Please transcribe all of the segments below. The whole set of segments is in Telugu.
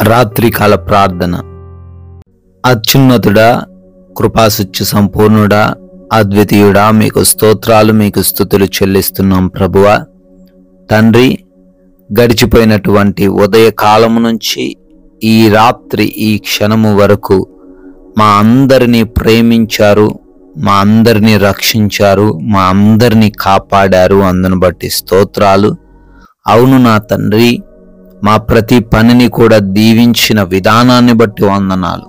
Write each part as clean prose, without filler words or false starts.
రాత్రికాల ప్రార్థన. అత్యున్నతుడా, కృపాసత్య సంపూర్ణుడా, అద్వితీయుడా, మీకు స్తోత్రాలు, మీకు స్తుతులు చెల్లిస్తున్నాం ప్రభువా. తండ్రి, గడిచిపోయినటువంటి ఉదయకాలము నుంచి ఈ రాత్రి ఈ క్షణము వరకు మా అందరినీ ప్రేమించారు, మా అందరినీ రక్షించారు, మా అందరినీ కాపాడారు. అందును బట్టి స్తోత్రాలు. అవును నా తండ్రి, మా ప్రతి పనిని కూడా దీవించిన విధానాన్ని బట్టి వందనాలు.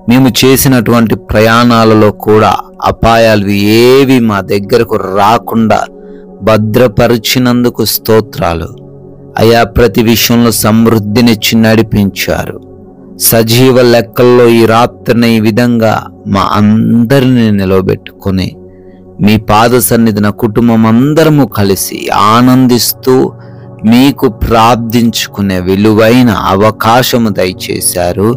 మేము చేసినటువంటి ప్రయాణాలలో కూడా అపాయాలు ఏవి మా దగ్గరకు రాకుండా భద్రపరిచినందుకు స్తోత్రాలు అయా. ప్రతి విషయంలో సమృద్ధినిచ్చి నడిపించారు. సజీవ లెక్కల్లో ఈ రాత్రిని ఈ విధంగా మా అందరిని నిలవబెట్టుకొని మీ పాద సన్నిధిన కుటుంబం అందరము కలిసి ఆనందిస్తూ మీకు ప్రార్థించుకునే విలువైన అవకాశము దయచేశారు.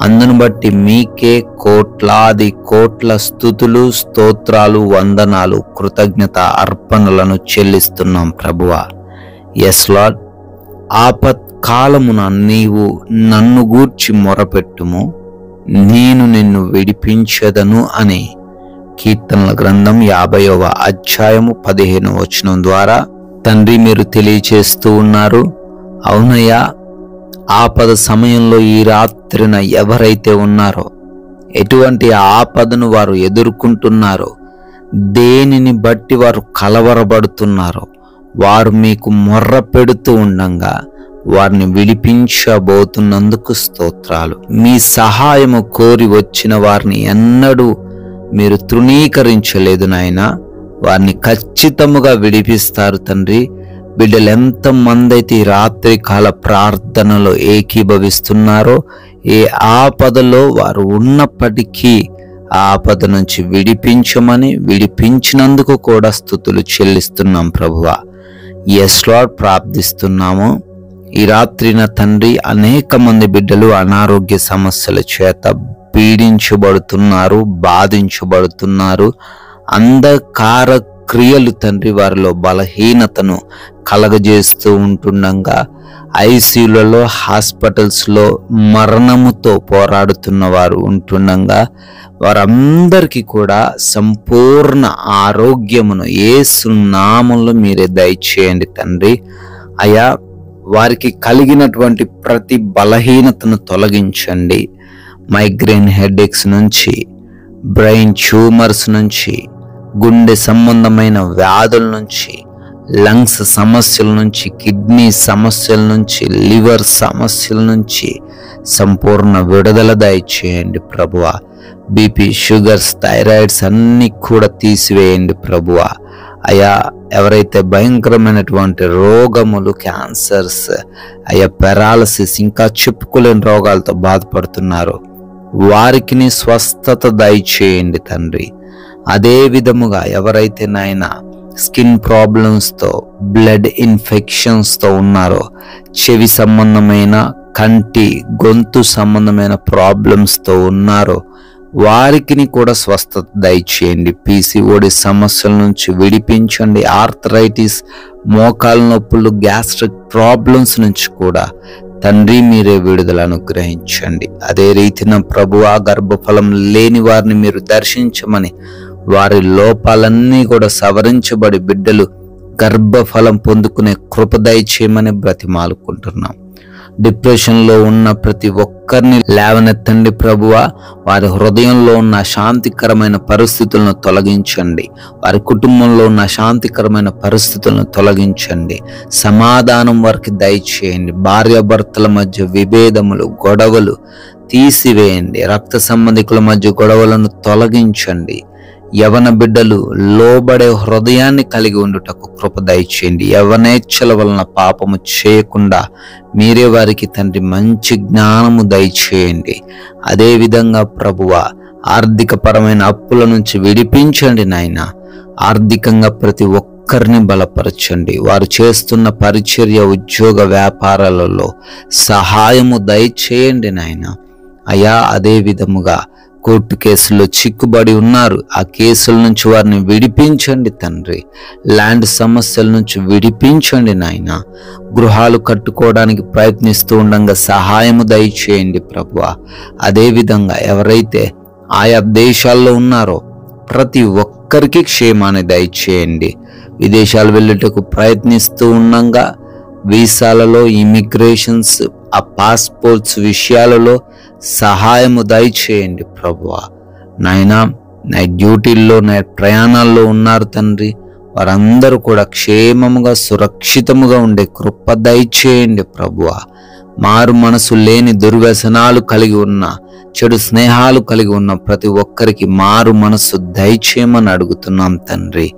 అందును బట్టి మీకే కోట్లాది కోట్ల స్తుతులు, స్తోత్రాలు, వందనాలు, కృతజ్ఞత అర్పణలను చెల్లిస్తున్నాం ప్రభువా. ఎస్ లార్డ్, ఆపత్కాలమున నీవు నన్ను గూర్చి మొరపెట్టుము, నేను నిన్ను విడిపించదను అని కీర్తనల గ్రంథం 50వ అధ్యాయము 15వ వచనం ద్వారా తండ్రి మీరు తెలియచేస్తూ ఉన్నారు. అవునయ్యా, ఆపద సమయంలో ఈ రాత్రిన ఎవరైతే ఉన్నారో, ఎటువంటి ఆపదను వారు ఎదుర్కొంటున్నారో, దేనిని బట్టి వారు కలవరపడుతున్నారో, వారు మీకు మొర్ర పెడుతూ ఉండంగా వారిని విడిపించబోతున్నందుకు స్తోత్రాలు. మీ సహాయము కోరి వచ్చిన వారిని ఎన్నడూ మీరు తృణీకరించలేదు నాయనా. వారిని ఖచ్చితముగా విడిపిస్తారు తండ్రి. బిడ్డలు ఎంతమంది అయితే ఈ రాత్రికాల ప్రార్థనలో ఏకీభవిస్తున్నారో, ఏ ఆపదలో వారు ఉన్నప్పటికీ ఆ ఆపద నుంచి విడిపించమని, విడిపించినందుకు కూడా స్తుతులు చెల్లిస్తున్నాం ప్రభువా. ఎస్ లార్డ్, ప్రార్థిస్తున్నాము. ఈ రాత్రిన తండ్రి అనేక మంది బిడ్డలు అనారోగ్య సమస్యల చేత పీడించబడుతున్నారు, బాధించబడుతున్నారు. అంధకార క్రియలు తండ్రి వారిలో బలహీనతను కలగజేస్తూ ఉంటుండగా, ఐసీయూలలో, హాస్పిటల్స్లో మరణముతో పోరాడుతున్న వారు ఉంటుండగా, వారందరికీ కూడా సంపూర్ణ ఆరోగ్యమును యేసు నామములో మీరే దయచేయండి తండ్రి. అయా, వారికి కలిగినటువంటి ప్రతి బలహీనతను తొలగించండి. మైగ్రేన్ హెడేక్స్ నుంచి, బ్రెయిన్ ట్యూమర్స్ నుంచి, గుండె సంబంధమైన వ్యాధుల నుంచి, లంగ్స్ సమస్యల నుంచి, కిడ్నీ సమస్యల నుంచి, లివర్ సమస్యల నుంచి సంపూర్ణ విడుదల దయచేయండి ప్రభువా. బీపీ, షుగర్స్, థైరాయిడ్స్ అన్నీ కూడా తీసివేయండి ప్రభువా. అయా, ఎవరైతే భయంకరమైనటువంటి రోగములు, క్యాన్సర్స్, అయా పెరాలసిస్, ఇంకా చెప్పుకోలేని రోగాలతో బాధపడుతున్నారో వారికి స్వస్థత దయచేయండి తండ్రి. అదే విధముగా ఎవరైతే నాయన స్కిన్ ప్రాబ్లమ్స్తో, బ్లడ్ ఇన్ఫెక్షన్స్తో ఉన్నారో, చెవి సంబంధమైన, కంటి, గొంతు సంబంధమైన ప్రాబ్లమ్స్తో ఉన్నారో వారికి కూడా స్వస్థత దయచేయండి. పీసీఓడి సమస్యల నుంచి విడిపించండి. ఆర్థరైటిస్, మోకాల నొప్పులు, గ్యాస్ట్రిక్ ప్రాబ్లమ్స్ నుంచి కూడా తండ్రి మీరే విడుదల అనుగ్రహించండి. అదే రీతిన ప్రభువా, గర్భఫలం లేని వారిని మీరు దర్శించమని, వారి లోపాలన్నీ కూడా సవరించబడి బిడ్డలు గర్భఫలం పొందుకునే కృప దయచేయమని బ్రతిమాలుకుంటున్నాం. డిప్రెషన్లో ఉన్న ప్రతి ఒక్కరిని లేవనెత్తండి ప్రభువా. వారి హృదయంలో ఉన్న శాంతికరమైన పరిస్థితులను తొలగించండి. వారి కుటుంబంలో ఉన్న శాంతికరమైన పరిస్థితులను తొలగించండి. సమాధానం వారికి దయచేయండి. భార్యాభర్తల మధ్య విభేదములు, గొడవలు తీసివేయండి. రక్త సంబంధికుల మధ్య గొడవలను తొలగించండి. యవన బిడ్డలు లోబడే హృదయాన్ని కలిగి ఉండుటకు కృప దయచేయండి. యవనేచ్ఛల వలన పాపము చేయకుండా మీరే వారికి తండ్రి మంచి జ్ఞానము దయచేయండి. అదేవిధంగా ప్రభువా, ఆర్థిక పరమైన అప్పుల నుంచి విడిపించండి నాయన. ఆర్థికంగా ప్రతి ఒక్కరిని బలపరచండి. వారు చేస్తున్న పరిచర్య, ఉద్యోగ, వ్యాపారాలలో సహాయము దయచేయండి నాయన. అయా, అదే విధముగా కోర్టు కేసుల్లో చిక్కుబడి ఉన్నారు. ఆ కేసుల నుంచి వారిని విడిపించండి తండ్రి. ల్యాండ్ సమస్యల నుంచి విడిపించండి నాయన. గృహాలు కట్టుకోవడానికి ప్రయత్నిస్తూ ఉండగా సహాయము దయచేయండి ప్రభువా. అదేవిధంగా ఎవరైతే ఆయా దేశాల్లో ఉన్నారో ప్రతి ఒక్కరికి క్షేమాన్ని దయచేయండి. విదేశాలు వెళ్ళుటకు ప్రయత్నిస్తూ ఉండగా వీసాలలో, ఇమిగ్రేషన్స్, ఆ పాస్పోర్ట్స్ విషయాలలో సహాయము దయచేయండి ప్రభువా. నాయనా, నైట్ డ్యూటీల్లో, నైట్ ప్రయాణాల్లో ఉన్నారు తండ్రి. వారందరూ కూడా క్షేమముగా, సురక్షితముగా ఉండే కృప దయచేయండి ప్రభువా. మారు మనసు లేని దుర్వ్యసనాలు కలిగి ఉన్న, చెడు స్నేహాలు కలిగి ఉన్న ప్రతి ఒక్కరికి మారు మనసు దయచేయమని అడుగుతున్నాం తండ్రి.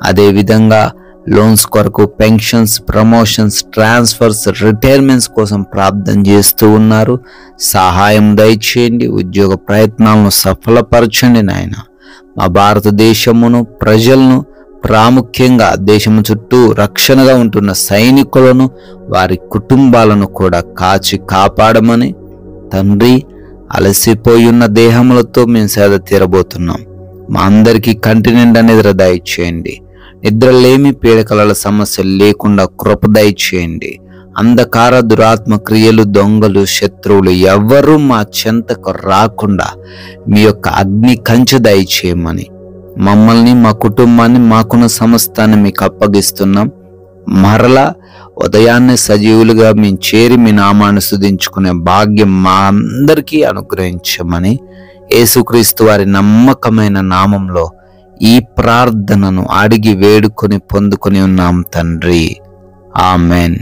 అదేవిధంగా లోన్స్ కొరకు, పెన్షన్స్, ప్రమోషన్స్, ట్రాన్స్ఫర్స్, రిటైర్మెంట్స్ కోసం ప్రార్థన చేస్తూ ఉన్నారు. సహాయం దయచేయండి. ఉద్యోగ ప్రయత్నాలను సఫలపరచండి నాయన. మా భారతదేశమును, ప్రజలను, ప్రాముఖ్యంగా దేశము చుట్టూ రక్షణగా ఉంటున్న సైనికులను, వారి కుటుంబాలను కూడా కాచి కాపాడమని తండ్రి, అలసిపోయి ఉన్న దేహములతో మేము సేద తీరబోతున్నాం. మా అందరికీ కంటి నిండా నిద్ర దయచేయండి. నిద్రలేమి, పీడకలల సమస్యలు లేకుండా కృప దయచేయండి. అంధకార, దురాత్మ క్రియలు, దొంగలు, శత్రువులు ఎవ్వరూ మా చెంతకు రాకుండా మీ యొక్క అగ్ని కంచె దయచేయమని మమ్మల్ని, మా కుటుంబాన్ని, మాకున్న సమస్తాన్ని మీకు అప్పగిస్తున్నాం. మరలా ఉదయాన్నే సజీవులుగా మేము చేరి మీ నామాన్ని స్తుతించుకునే భాగ్యం మా అందరికీ అనుగ్రహించమని యేసుక్రీస్తు వారి నమ్మకమైన నామంలో ఈ ప్రార్థనను అడిగి వేడుకొని పొందుకొని ఉన్నాం తండ్రి. ఆమెన్.